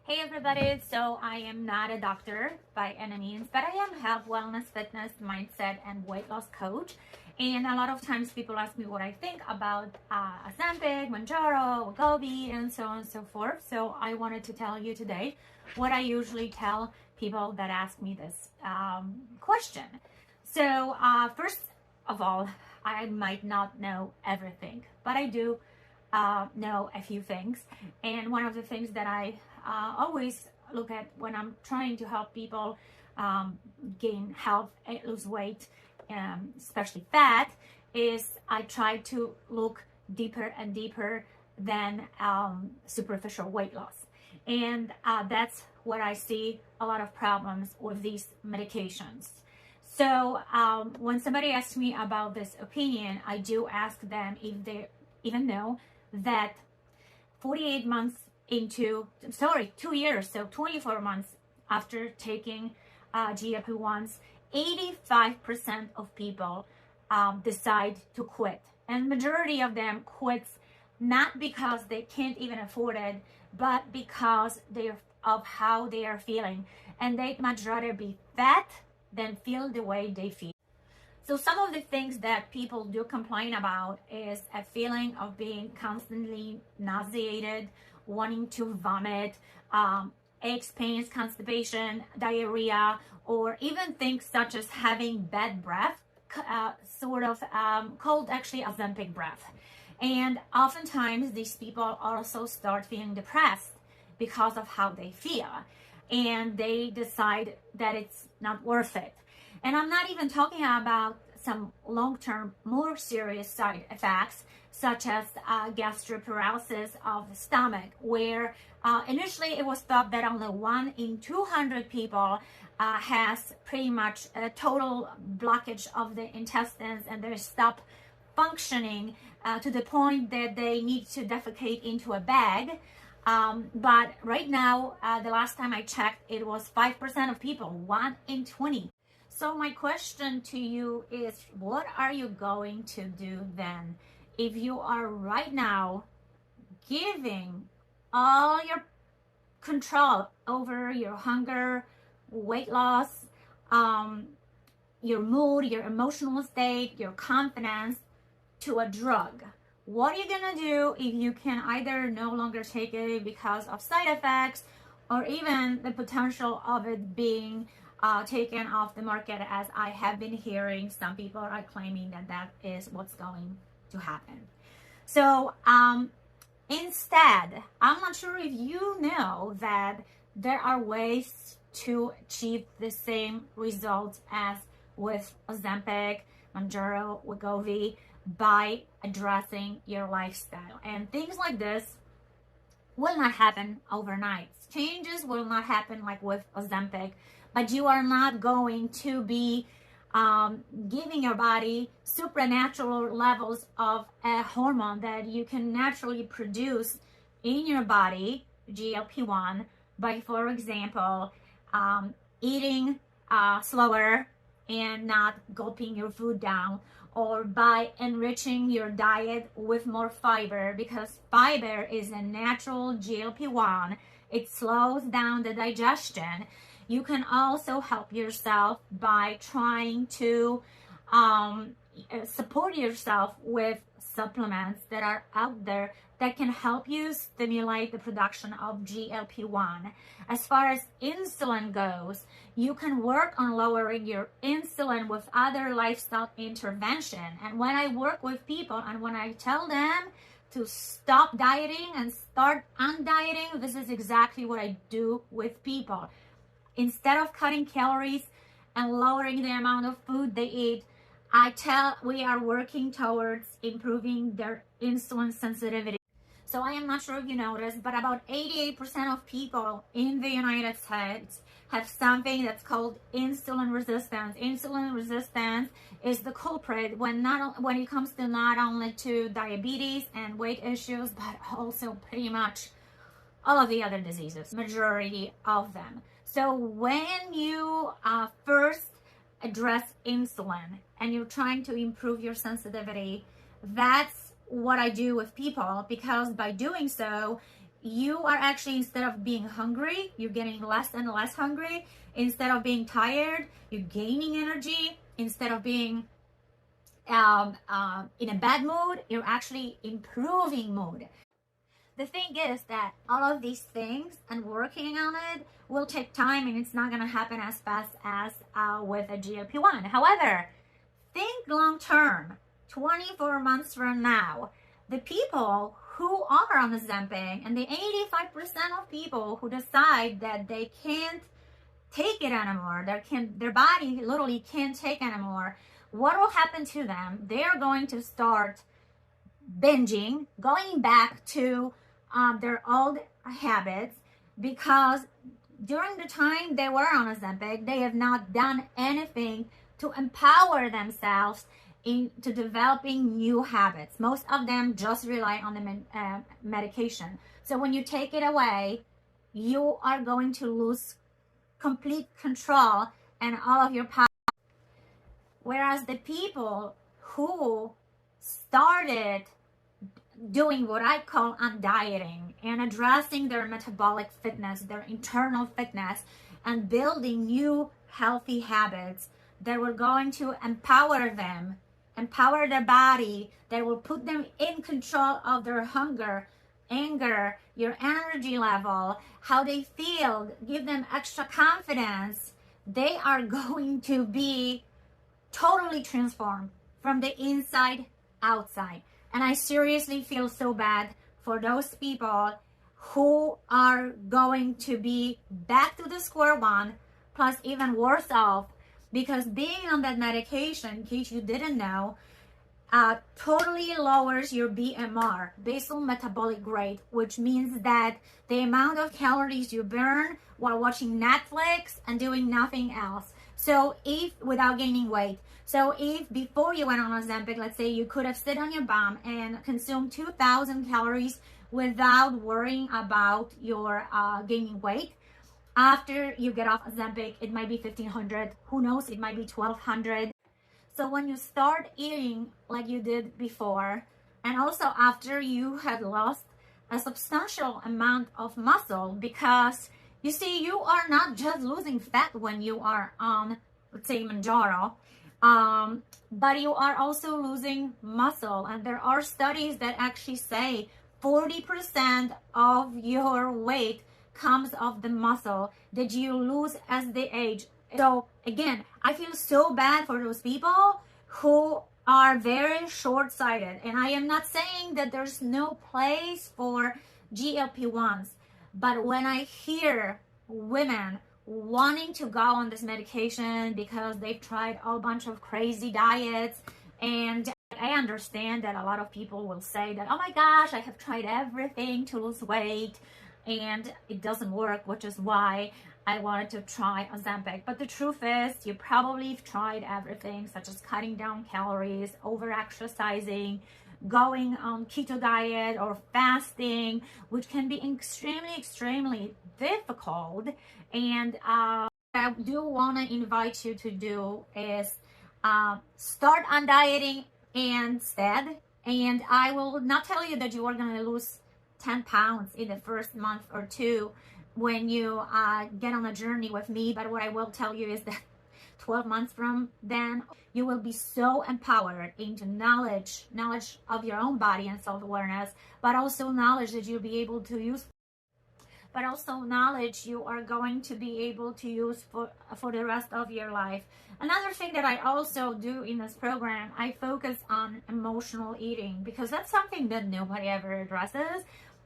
Hey everybody, so I am not a doctor by any means, but I am health, wellness, fitness, mindset, and weight loss coach. And a lot of times people ask me what I think about Ozempic, Mounjaro, Wegovy, and so on and so forth. So I wanted to tell you today what I usually tell people that ask me this question. So first of all, I might not know everything, but I do know a few things. And one of the things that I always look at when I'm trying to help people gain health, lose weight, especially fat, is I try to look deeper and deeper than superficial weight loss. And that's what I see a lot of problems with these medications. So when somebody asks me about this opinion, I do ask them if they even know that 48 months into, 2 years, so 24 months after taking GLP-1s, 85% of people decide to quit. And majority of them quits not because they can't even afford it, but because of how they are feeling. And they'd much rather be fat than feel the way they feel. So some of the things that people do complain about is a feeling of being constantly nauseated, wanting to vomit, aches, pains, constipation, diarrhea, or even things such as having bad breath, called actually Ozempic breath. And oftentimes these people also start feeling depressed because of how they feel, and they decide that it's not worth it. And I'm not even talking about some long-term, more serious side effects, such as gastroparalysis of the stomach, where initially it was thought that only 1 in 200 people has pretty much a total blockage of the intestines, and they stop functioning to the point that they need to defecate into a bag. But right now, the last time I checked, it was 5% of people, 1 in 20. So my question to you is, what are you going to do then if you are right now giving all your control over your hunger, weight loss, your mood, your emotional state, your confidence to a drug? What are you gonna do if you can either no longer take it because of side effects, or even the potential of it being taken off the market, as I have been hearing some people are claiming that that is what's going to happen. So instead, I'm not sure if you know that there are ways to achieve the same results as with Ozempic, Mounjaro, Wegovy, by addressing your lifestyle. And things like this will not happen overnight. Changes will not happen like with Ozempic, but you are not going to be giving your body supernatural levels of a hormone that you can naturally produce in your body, GLP-1, by, for example, eating slower and not gulping your food down, or by enriching your diet with more fiber, because fiber is a natural GLP-1. It slows down the digestion. You can also help yourself by trying to support yourself with supplements that are out there that can help you stimulate the production of GLP-1. As far as insulin goes, you can work on lowering your insulin with other lifestyle intervention. And when I work with people and when I tell them to stop dieting and start undieting, this is exactly what I do with people. Instead of cutting calories and lowering the amount of food they eat, we are working towards improving their insulin sensitivity. So I am not sure if you noticed, but about 88% of people in the United States have something that's called insulin resistance. Insulin resistance is the culprit when it comes to not only to diabetes and weight issues, but also pretty much all of the other diseases, majority of them. So when you first address insulin and you're trying to improve your sensitivity, that's what I do with people, because by doing so, you are actually, instead of being hungry, you're getting less and less hungry. Instead of being tired, you're gaining energy. Instead of being in a bad mood, you're actually improving mood. The thing is that all of these things and working on it will take time, and it's not going to happen as fast as with a GLP-1. However, think long term, 24 months from now, the people who are on Ozempic and the 85% of people who decide that they can't take it anymore, their body literally can't take anymore, what will happen to them? They're going to start binging, going back to their old habits, because during the time they were on Ozempic, they have not done anything to empower themselves into developing new habits. Most of them just rely on the medication. So when you take it away, you are going to lose complete control and all of your power. Whereas the people who started doing what I call undieting and addressing their metabolic fitness, their internal fitness, and building new healthy habits that were going to empower them, empower their body, that will put them in control of their hunger, anger, your energy level, how they feel, give them extra confidence, they are going to be totally transformed from the inside outside. And I seriously feel so bad for those people who are going to be back to the square one, plus even worse off, because being on that medication, in case you didn't know, totally lowers your BMR, basal metabolic rate, which means that the amount of calories you burn while watching Netflix and doing nothing else. So if, without gaining weight, so if before you went on Ozempic, let's say you could have sit on your bum and consumed 2,000 calories without worrying about your gaining weight, after you get off Ozempic, it might be 1,500. Who knows? It might be 1,200. So when you start eating like you did before, and also after you had lost a substantial amount of muscle, because you see, you are not just losing fat when you are on, let's say, Mounjaro, but you are also losing muscle. And there are studies that actually say 40% of your weight comes off the muscle that you lose as they age. So again, I feel so bad for those people who are very short-sighted. And I am not saying that there's no place for GLP-1s, but when I hear women wanting to go on this medication because they've tried a bunch of crazy diets, and I understand that a lot of people will say that, oh my gosh, I have tried everything to lose weight and it doesn't work, which is why I wanted to try Ozempic. But the truth is, you probably have tried everything, such as cutting down calories, over-exercising, going on keto diet or fasting, which can be extremely difficult. And what I do want to invite you to do is start on dieting instead. And I will not tell you that you are going to lose 10 pounds in the first month or two when you get on a journey with me, but what I will tell you is that 12 months from then, you will be so empowered into knowledge of your own body and self-awareness, but also knowledge that you'll be able to use, but also knowledge you are going to be able to use for the rest of your life. Another thing that I also do in this program, I focus on emotional eating, because that's something that nobody ever addresses.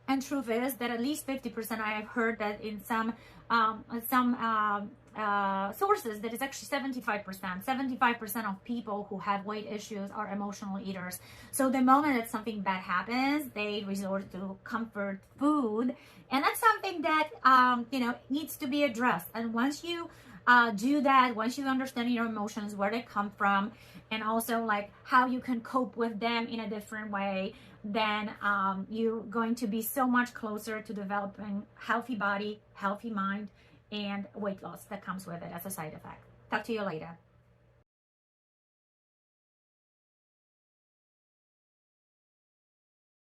And truth is that at least 50%, I have heard that in some sources that is actually 75%. 75% of people who have weight issues are emotional eaters. So the moment that something bad happens, they resort to comfort food, and that's something that needs to be addressed. And once you do that, once you understand your emotions, where they come from, and also like how you can cope with them in a different way, then you're going to be so much closer to developing healthy body, healthy mind, and weight loss that comes with it as a side effect. Talk to you later.